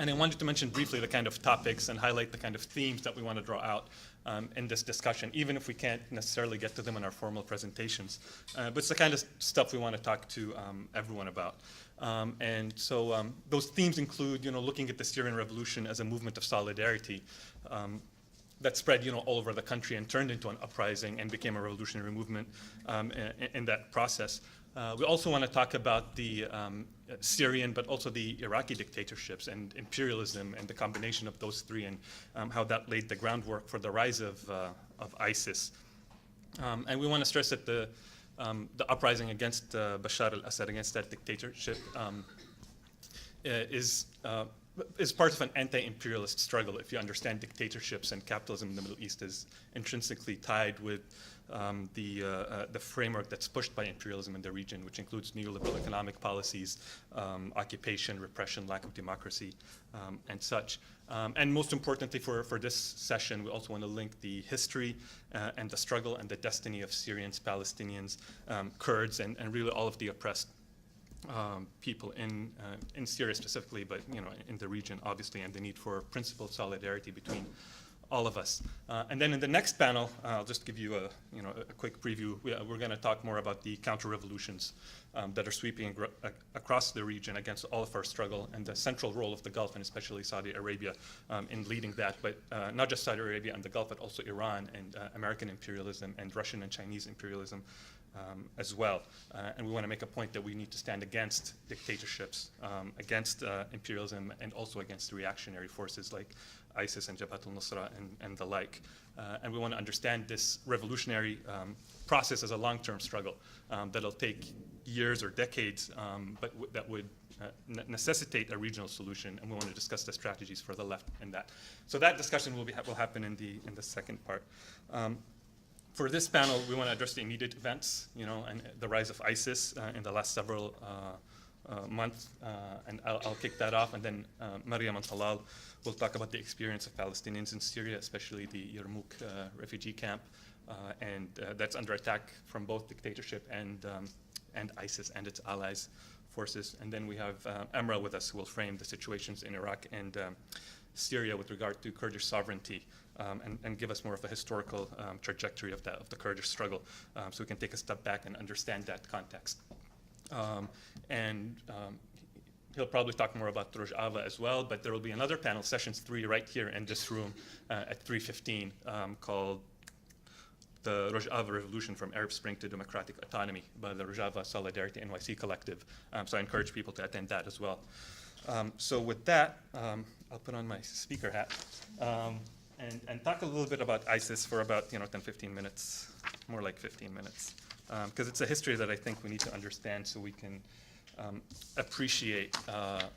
And I wanted to mention briefly the kind of topics and highlight the kind of themes that we want to draw out in this discussion, even if we can't necessarily get to them in our formal presentations. But it's the kind of stuff we want to talk to everyone about. And so those themes include, looking at the Syrian revolution as a movement of solidarity that spread, all over the country and turned into an uprising and became a revolutionary movement in that process. We also want to talk about the Syrian, but also the Iraqi dictatorships and imperialism and the combination of those three, and how that laid the groundwork for the rise of ISIS. And we want to stress that the uprising against Bashar al-Assad, against that dictatorship, is part of an anti-imperialist struggle. If you understand dictatorships and capitalism in the Middle East is intrinsically tied with the framework that's pushed by imperialism in the region, which includes neoliberal economic policies, occupation, repression, lack of democracy, and such. And most importantly for this session, we also want to link the history and the struggle and the destiny of Syrians, Palestinians, Kurds, and really all of the oppressed people in Syria specifically, but in the region obviously, and the need for principled solidarity between all of us. And then in the next panel, I'll just give you a quick preview. We're going to talk more about the counter-revolutions that are sweeping across the region against all of our struggle, and the central role of the Gulf, and especially Saudi Arabia, in leading that. But not just Saudi Arabia and the Gulf, but also Iran and American imperialism and Russian and Chinese imperialism as well. And we want to make a point that we need to stand against dictatorships, against imperialism, and also against reactionary forces like ISIS and Jabhat al-Nusra and the like. And we want to understand this revolutionary process as a long-term struggle that'll take years or decades, but that would necessitate a regional solution. And we want to discuss the strategies for the left in that. So that discussion will happen in the second part. For this panel, we want to address the immediate events, and the rise of ISIS in the last several months, and I'll kick that off, and then Maryam and Talal will talk about the experience of Palestinians in Syria, especially the Yarmouk refugee camp, and that's under attack from both dictatorship and ISIS and its allies forces. And then we have Emra with us, who will frame the situations in Iraq and Syria with regard to Kurdish sovereignty, and give us more of a historical trajectory of the Kurdish struggle, so we can take a step back and understand that context. He'll probably talk more about Rojava as well, but there will be another panel, sessions 3, right here in this room at 3:15, called The Rojava Revolution from Arab Spring to Democratic Autonomy by the Rojava Solidarity NYC Collective. So I encourage people to attend that as well. So with that, I'll put on my speaker hat and talk a little bit about ISIS for about 10, 15 minutes, more like 15 minutes, because it's a history that I think we need to understand so we can appreciate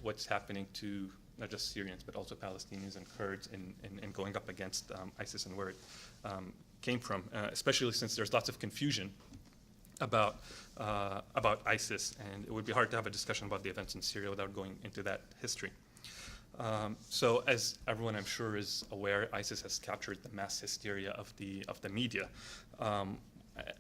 what's happening to not just Syrians, but also Palestinians and Kurds in going up against ISIS and where it came from, especially since there's lots of confusion about ISIS, and it would be hard to have a discussion about the events in Syria without going into that history. So as everyone I'm sure is aware, ISIS has captured the mass hysteria of the media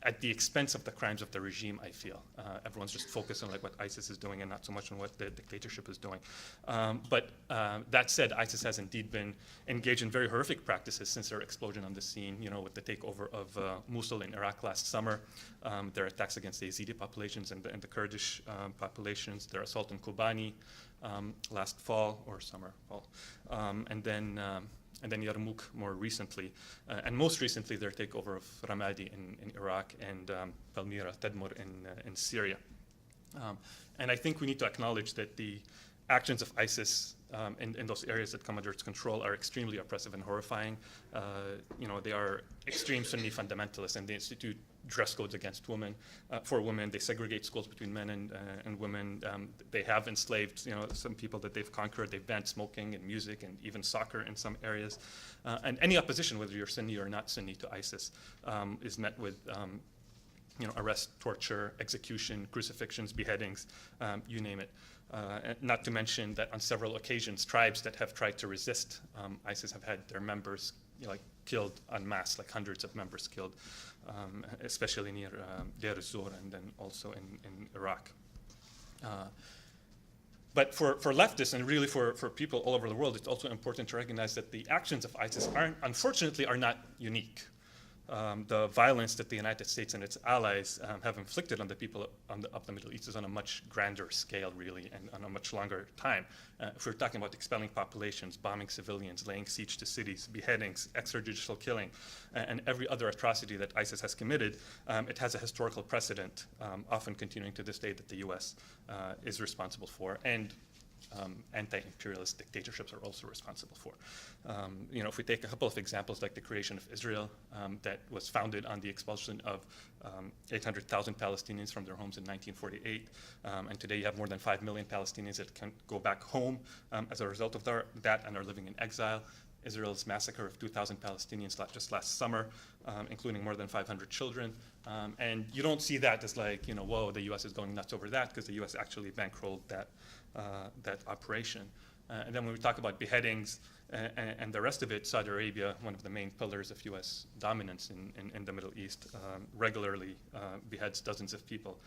at the expense of the crimes of the regime, I feel. Everyone's just focused on what ISIS is doing and not so much on what the dictatorship is doing. But that said, ISIS has indeed been engaged in very horrific practices since their explosion on the scene, with the takeover of Mosul in Iraq last summer, their attacks against the Yazidi populations and the Kurdish populations, their assault in Kobani last fall, or summer, fall, and then Yarmouk more recently, and most recently their takeover of Ramadi in Iraq and Palmyra, Tadmur in Syria. And I think we need to acknowledge that the actions of ISIS in those areas that come under its control are extremely oppressive and horrifying. They are extreme Sunni fundamentalists, and they institute dress codes against women, for women. They segregate schools between men and women. They have enslaved, some people that they've conquered. They've banned smoking and music and even soccer in some areas. And any opposition, whether you're Sunni or not Sunni, to ISIS is met with arrest, torture, execution, crucifixions, beheadings, you name it. Not to mention that on several occasions, tribes that have tried to resist ISIS have had their members killed en masse, hundreds of members killed, especially near Deir ez-Zor and then also in Iraq. But for leftists and really for people all over the world, it's also important to recognize that the actions of ISIS unfortunately are not unique. The violence that the United States and its allies have inflicted on the people of the Middle East is on a much grander scale, really, and on a much longer time. If we're talking about expelling populations, bombing civilians, laying siege to cities, beheadings, extrajudicial killing, and every other atrocity that ISIS has committed, it has a historical precedent, often continuing to this day, that the U.S. Is responsible for, and anti-imperialist dictatorships are also responsible for. If we take a couple of examples, like the creation of Israel, that was founded on the expulsion of 800,000 Palestinians from their homes in 1948, and today you have more than 5 million Palestinians that can go back home as a result of that and are living in exile. Israel's massacre of 2,000 Palestinians just last summer, including more than 500 children. And you don't see that as like, whoa, the U.S. is going nuts over that, because the U.S. actually bankrolled that operation. And then when we talk about beheadings and the rest of it, Saudi Arabia, one of the main pillars of U.S. dominance in the Middle East, regularly beheads dozens of people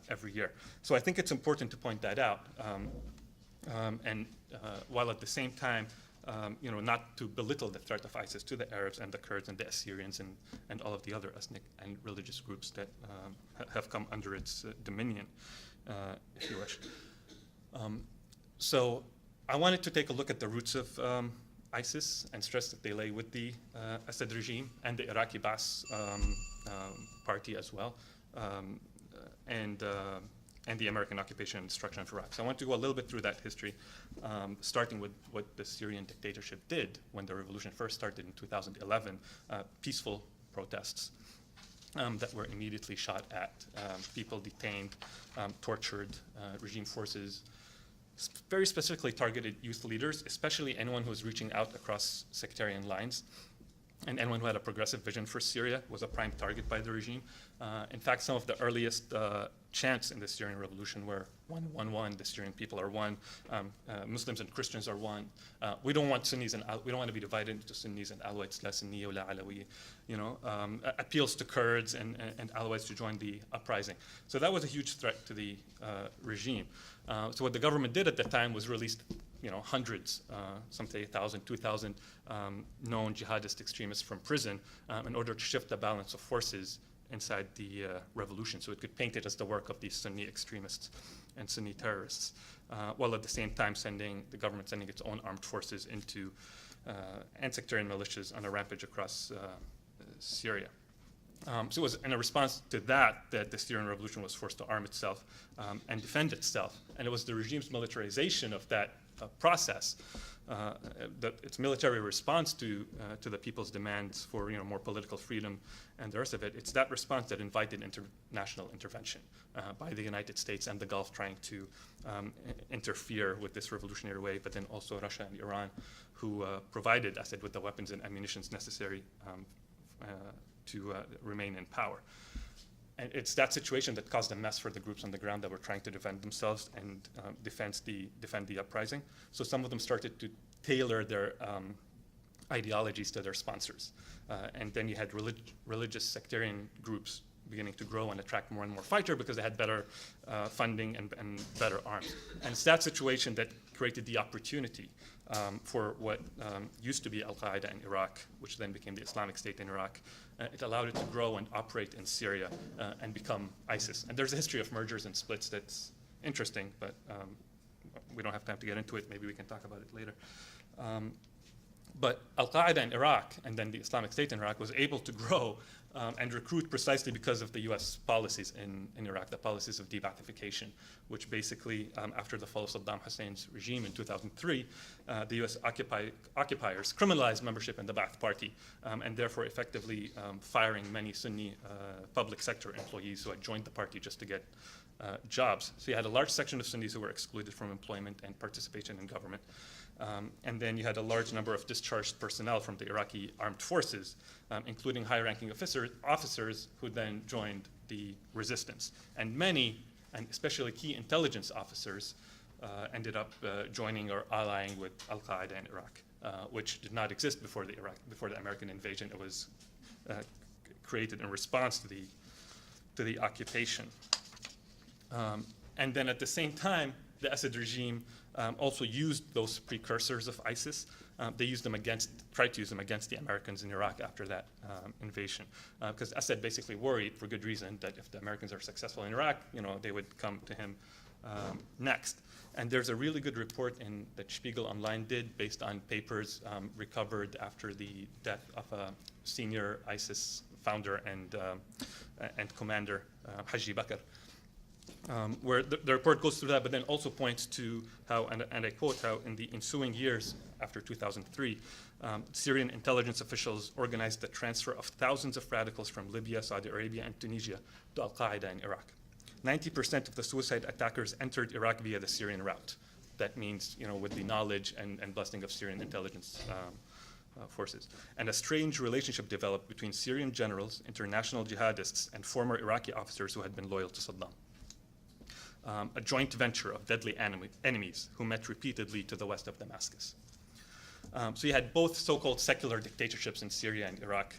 every year. So I think it's important to point that out. While at the same time, not to belittle the threat of ISIS to the Arabs and the Kurds and the Assyrians and all of the other ethnic and religious groups that have come under its dominion, if you wish. So I wanted to take a look at the roots of ISIS and stress that they lay with the Assad regime and the Iraqi Baas party as well, and the American occupation and destruction of Iraq. So I want to go a little bit through that history, starting with what the Syrian dictatorship did when the revolution first started in 2011, peaceful protests that were immediately shot at, people detained, tortured, regime forces very specifically targeted youth leaders, especially anyone who was reaching out across sectarian lines. And anyone who had a progressive vision for Syria was a prime target by the regime. In fact, some of the earliest chants in the Syrian revolution were 1-1-1, the Syrian people are one, Muslims and Christians are one. We don't want Sunnis and we don't want to be divided into Sunnis and Alawites, la Sunni wa la Alawi. Appeals to Kurds and Alawites to join the uprising. So that was a huge threat to the regime. So what the government did at the time was released hundreds, some say 1,000, 2,000 known jihadist extremists from prison in order to shift the balance of forces inside the revolution, so it could paint it as the work of these Sunni extremists and Sunni terrorists, while at the same time the government sending its own armed forces into and sectarian militias on a rampage across Syria. So it was in a response to that the Syrian revolution was forced to arm itself and defend itself, and it was the regime's militarization of that process, its military response to the people's demands for more political freedom and the rest of it. It's that response that invited international intervention by the United States and the Gulf, trying to interfere with this revolutionary wave, but then also Russia and Iran, who provided Assad with the weapons and ammunition necessary to remain in power. And it's that situation that caused a mess for the groups on the ground that were trying to defend themselves and defend the uprising. So some of them started to tailor their ideologies to their sponsors. And then you had religious sectarian groups beginning to grow and attract more and more fighters because they had better funding and better arms. And it's that situation that created the opportunity for what used to be Al-Qaeda in Iraq, which then became the Islamic State in Iraq. It allowed it to grow and operate in Syria and become ISIS. And there's a history of mergers and splits that's interesting, but we don't have time to get into it. Maybe we can talk about it later. But Al-Qaeda in Iraq and then the Islamic State in Iraq was able to grow and recruit precisely because of the U.S. policies in Iraq, the policies of de-Baathification, which basically, after the fall of Saddam Hussein's regime in 2003, the U.S. occupiers criminalized membership in the Ba'ath Party, and therefore effectively firing many Sunni public sector employees who had joined the party just to get jobs. So you had a large section of Sunnis who were excluded from employment and participation in government. And then you had a large number of discharged personnel from the Iraqi armed forces, including high-ranking officers who then joined the resistance. And many, and especially key intelligence officers, ended up joining or allying with Al-Qaeda in Iraq, which did not exist before the American invasion. It was created in response to the occupation. And then at the same time, the Assad regime also used those precursors of ISIS. They used them tried to use them against the Americans in Iraq after that invasion, because Assad basically worried, for good reason, that if the Americans are successful in Iraq, they would come to him next. And there's a really good report that Spiegel Online did based on papers recovered after the death of a senior ISIS founder and commander, Haji Bakr, where the report goes through that, but then also points to how, and I quote, how in the ensuing years after 2003, Syrian intelligence officials organized the transfer of thousands of radicals from Libya, Saudi Arabia, and Tunisia to Al-Qaeda in Iraq. 90% of the suicide attackers entered Iraq via the Syrian route. That means, with the knowledge and blessing of Syrian intelligence forces. And a strange relationship developed between Syrian generals, international jihadists, and former Iraqi officers who had been loyal to Saddam. A joint venture of deadly enemies who met repeatedly to the west of Damascus. So you had both so-called secular dictatorships in Syria and Iraq,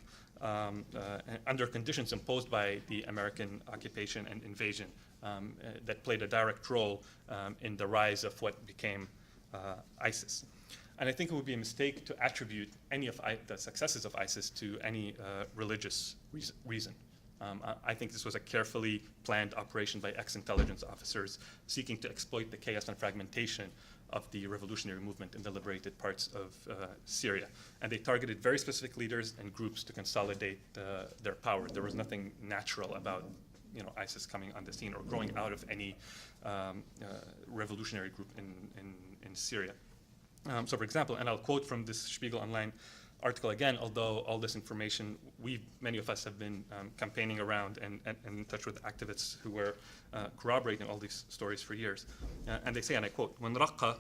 under conditions imposed by the American occupation and invasion that played a direct role in the rise of what became ISIS. And I think it would be a mistake to attribute any of the successes of ISIS to any religious reason. I think this was a carefully planned operation by ex-intelligence officers seeking to exploit the chaos and fragmentation of the revolutionary movement in the liberated parts of Syria. And they targeted very specific leaders and groups to consolidate their power. There was nothing natural about ISIS coming on the scene or growing out of any revolutionary group in Syria. So for example, and I'll quote from this Spiegel Online article again, although all this information, many of us have been campaigning around and in touch with activists who were corroborating all these stories for years. And they say, and I quote, when Raqqa,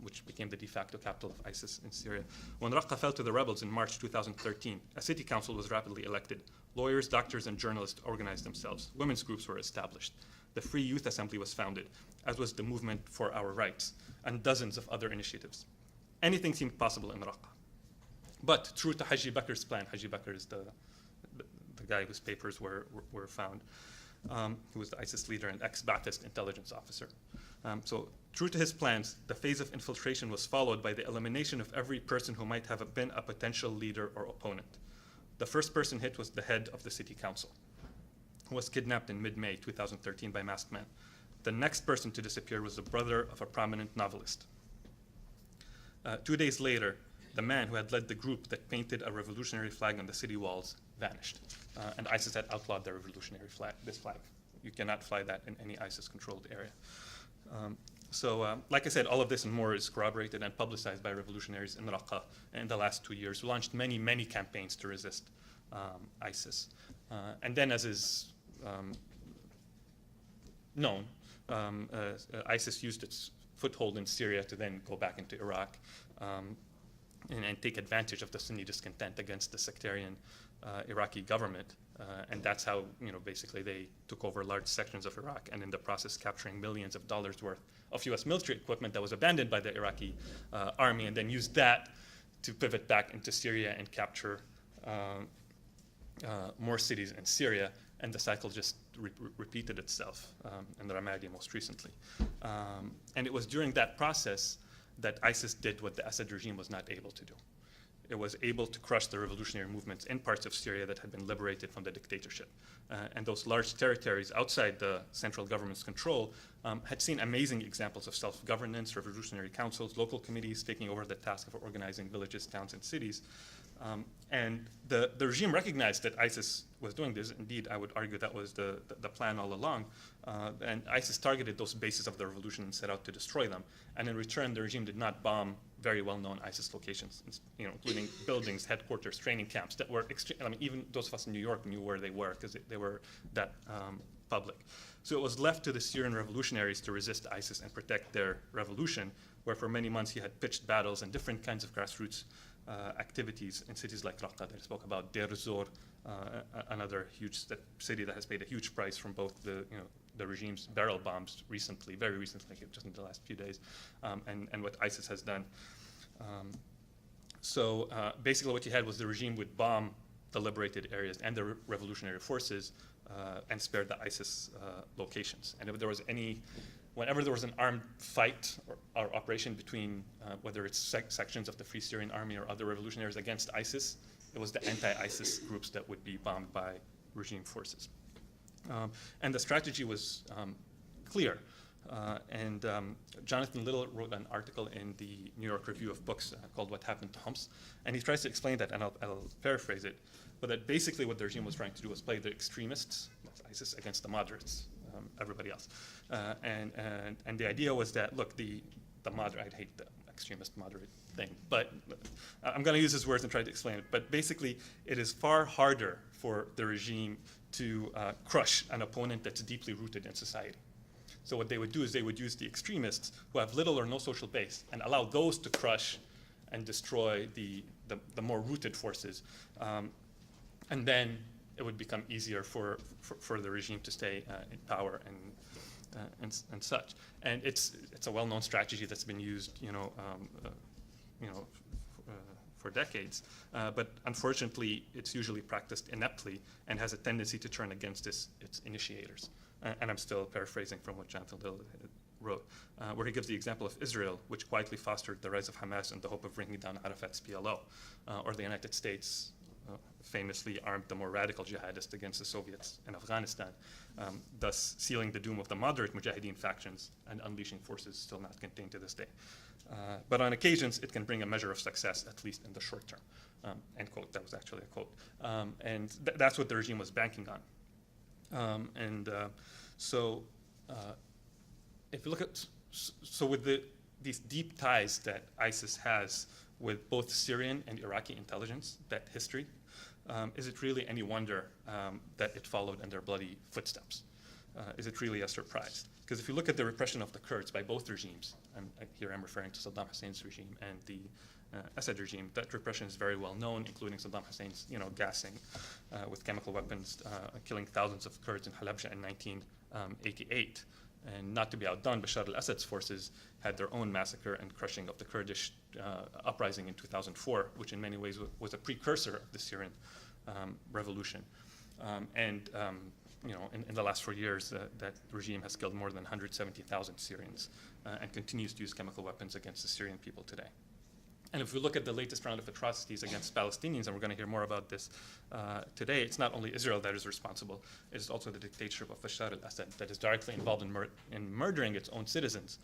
which became the de facto capital of ISIS in Syria, when Raqqa fell to the rebels in March 2013, a city council was rapidly elected. Lawyers, doctors, and journalists organized themselves. Women's groups were established. The Free Youth Assembly was founded, as was the Movement for Our Rights, and dozens of other initiatives. Anything seemed possible in Raqqa. But true to Haji Bakr's plan, Haji Bakr is the guy whose papers were found, who was the ISIS leader and ex-Ba'athist intelligence officer. So true to his plans, the phase of infiltration was followed by the elimination of every person who might have been a potential leader or opponent. The first person hit was the head of the city council, who was kidnapped in mid-May 2013 by masked men. The next person to disappear was the brother of a prominent novelist. 2 days later, the man who had led the group that painted a revolutionary flag on the city walls vanished. And ISIS had outlawed their revolutionary flag, this flag. You cannot fly that in any ISIS-controlled area. So, like I said, all of this and more is corroborated and publicized by revolutionaries in Raqqa in the last 2 years, who launched many, many campaigns to resist ISIS. And then, as is known, ISIS used its foothold in Syria to then go back into Iraq and take advantage of the Sunni discontent against the sectarian Iraqi government. And that's how, basically they took over large sections of Iraq, and in the process capturing millions of dollars worth of US military equipment that was abandoned by the Iraqi army, and then used that to pivot back into Syria and capture more cities in Syria. And the cycle just repeated itself in the Ramadi most recently. And it was during that process that ISIS did what the Assad regime was not able to do. It was able to crush the revolutionary movements in parts of Syria that had been liberated from the dictatorship. And those large territories outside the central government's control had seen amazing examples of self-governance, revolutionary councils, local committees taking over the task of organizing villages, towns, and cities. And the regime recognized that ISIS was doing this. Indeed, I would argue that was the plan all along. And ISIS targeted those bases of the revolution and set out to destroy them. And in return, the regime did not bomb very well-known ISIS locations, including buildings, headquarters, training camps that were even those of us in New York knew where they were because they were that public. So it was left to the Syrian revolutionaries to resist ISIS and protect their revolution, where for many months he had pitched battles and different kinds of grassroots activities in cities like Raqqa that I spoke about, Deir ez-Zor, another huge city that has paid a huge price from both the regime's barrel bombs recently, very recently, just in the last few days, and what ISIS has done. So basically what you had was the regime would bomb the liberated areas and the revolutionary forces and spare the ISIS locations. And if there was any whenever there was an armed fight or operation between whether it's sections of the Free Syrian Army or other revolutionaries against ISIS, it was the anti-ISIS groups that would be bombed by regime forces. And the strategy was clear. Jonathan Little wrote an article in the New York Review of Books called What Happened to Homs, and he tries to explain that, and I'll paraphrase it, but that basically what the regime was trying to do was play the extremists, that's ISIS, against the moderates, everybody else. And the idea was that, look, the moderate, I hate the extremist moderate thing, but I'm going to use his words and try to explain it, but basically it is far harder for the regime to crush an opponent that's deeply rooted in society. So what they would do is they would use the extremists who have little or no social base and allow those to crush and destroy the more rooted forces. And then it would become easier for the regime to stay in power and such. And it's a well-known strategy that's been used, for decades. But unfortunately, it's usually practiced ineptly and has a tendency to turn against its initiators. And I'm still paraphrasing from what Jonathan Little wrote, where he gives the example of Israel, which quietly fostered the rise of Hamas in the hope of bringing down Arafat's PLO, or the United States famously armed the more radical jihadists against the Soviets in Afghanistan, thus sealing the doom of the moderate Mujahideen factions and unleashing forces still not contained to this day. But on occasions, it can bring a measure of success, at least in the short term. End quote. That was actually a quote. And that's what the regime was banking on. So if you look at, with these deep ties that ISIS has with both Syrian and Iraqi intelligence, that history, is it really any wonder that it followed in their bloody footsteps? Is it really a surprise? Because if you look at the repression of the Kurds by both regimes, and here I'm referring to Saddam Hussein's regime and the Assad regime, that repression is very well known, including Saddam Hussein's, gassing with chemical weapons, killing thousands of Kurds in Halabja in 1988. And not to be outdone, Bashar al-Assad's forces had their own massacre and crushing of the Kurdish uprising in 2004, which in many ways was a precursor of the Syrian revolution. In the last 4 years, that regime has killed more than 170,000 Syrians and continues to use chemical weapons against the Syrian people today. And if we look at the latest round of atrocities against Palestinians, and we're going to hear more about this today, it's not only Israel that is responsible, it is also the dictatorship of Bashar al-Assad that is directly involved in murdering its own citizens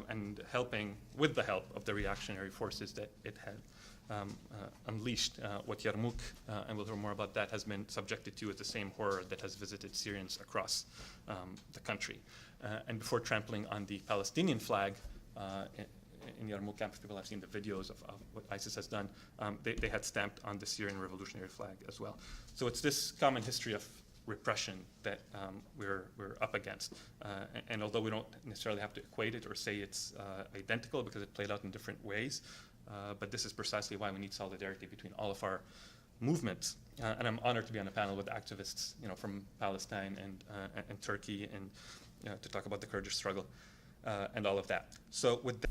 and helping, with the help of the reactionary forces that it had unleashed. What Yarmouk, and we'll hear more about that, has been subjected to is the same horror that has visited Syrians across the country. And before trampling on the Palestinian flag, in Yarmouk camp, people have seen the videos of what ISIS has done. They had stamped on the Syrian revolutionary flag as well. So it's this common history of repression that we're up against. And although we don't necessarily have to equate it or say it's identical because it played out in different ways, but this is precisely why we need solidarity between all of our movements. And I'm honored to be on a panel with activists, from Palestine and Turkey, and to talk about the Kurdish struggle and all of that. So with that.